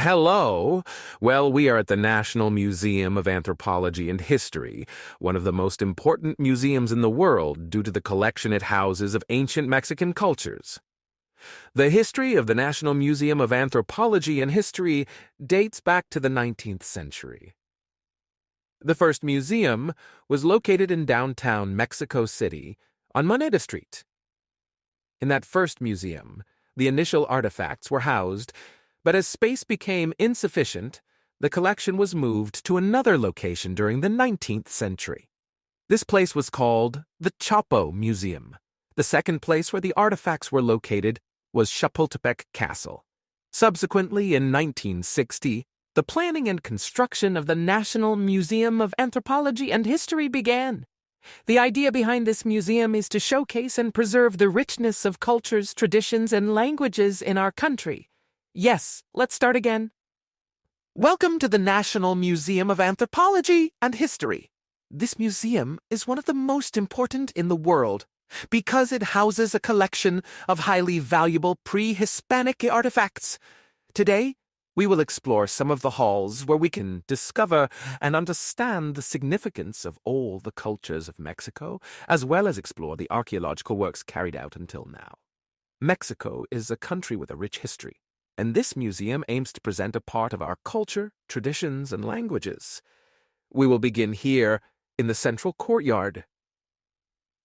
Hello. Well, we are at the National Museum of Anthropology and History, one of the most important museums in the world due to the collection it houses of ancient Mexican cultures. The history of the National Museum of Anthropology and History dates back to the 19th century. The first museum was located in downtown Mexico City on Moneda Street. In that first museum, the initial artifacts were housed, but as space became insufficient, the collection was moved to another location during the 19th century. This place was called the Chapo Museum. The second place where the artifacts were located was Chapultepec Castle. Subsequently, in 1960, the planning and construction of the National Museum of Anthropology and History began. The idea behind this museum is to showcase and preserve the richness of cultures, traditions, and languages in our country. Yes, let's start again. Welcome to the National Museum of Anthropology and History. This museum is one of the most important in the world because it houses a collection of highly valuable pre-Hispanic artifacts. Today, we will explore some of the halls where we can discover and understand the significance of all the cultures of Mexico, as well as explore the archaeological works carried out until now. Mexico is a country with a rich history, and this museum aims to present a part of our culture, traditions, and languages. We will begin here in the central courtyard.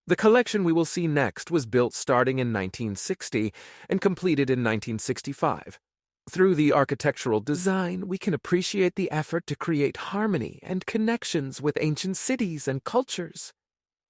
The collection we will see next was built starting in 1960 and completed in 1965. Through the architectural design, we can appreciate the effort to create harmony and connections with ancient cities and cultures.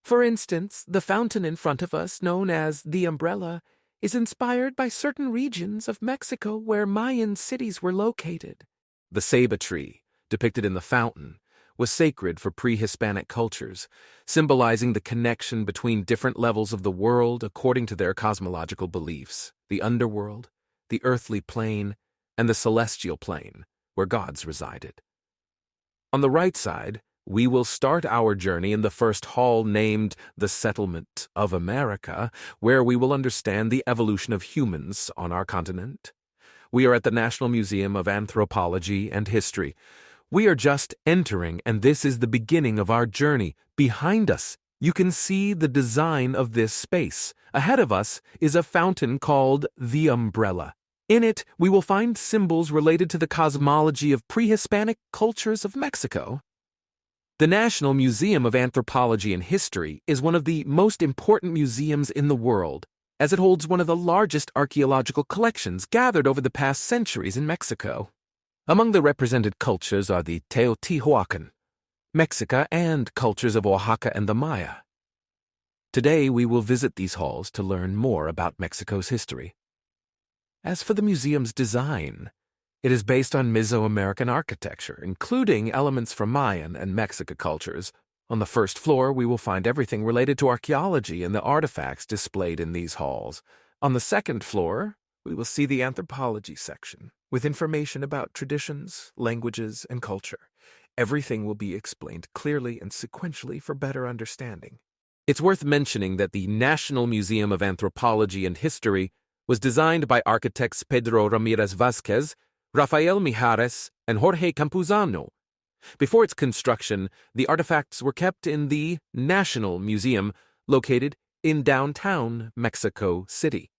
For instance, the fountain in front of us, known as the umbrella, is inspired by certain regions of Mexico where Mayan cities were located. The ceiba tree, depicted in the fountain, was sacred for pre-Hispanic cultures, symbolizing the connection between different levels of the world according to their cosmological beliefs: the underworld, the earthly plane, and the celestial plane, where gods resided. On the right side, we will start our journey in the first hall named the Settlement of America, where we will understand the evolution of humans on our continent. We are at the National Museum of Anthropology and History. We are just entering, and this is the beginning of our journey. Behind us, you can see the design of this space. Ahead of us is a fountain called the umbrella. In it, we will find symbols related to the cosmology of pre-Hispanic cultures of Mexico. The National Museum of Anthropology and History is one of the most important museums in the world, as it holds one of the largest archaeological collections gathered over the past centuries in Mexico. Among the represented cultures are the Teotihuacan, Mexica, and cultures of Oaxaca and the Maya. Today, we will visit these halls to learn more about Mexico's history. As for the museum's design, it is based on Mesoamerican architecture, including elements from Mayan and Mexica cultures. On the first floor, we will find everything related to archaeology and the artifacts displayed in these halls. On the second floor, we will see the Anthropology section, with information about traditions, languages, and culture. Everything will be explained clearly and sequentially for better understanding. It's worth mentioning that the National Museum of Anthropology and History was designed by architects Pedro Ramirez Vázquez, Rafael Mijares, and Jorge Campuzano. Before its construction, the artifacts were kept in the National Museum, located in downtown Mexico City.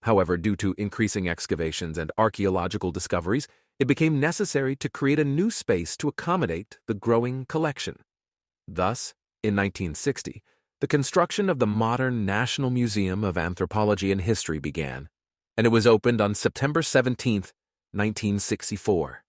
However, due to increasing excavations and archaeological discoveries, it became necessary to create a new space to accommodate the growing collection. Thus, in 1960, the construction of the modern National Museum of Anthropology and History began, and it was opened on September 17, 1964.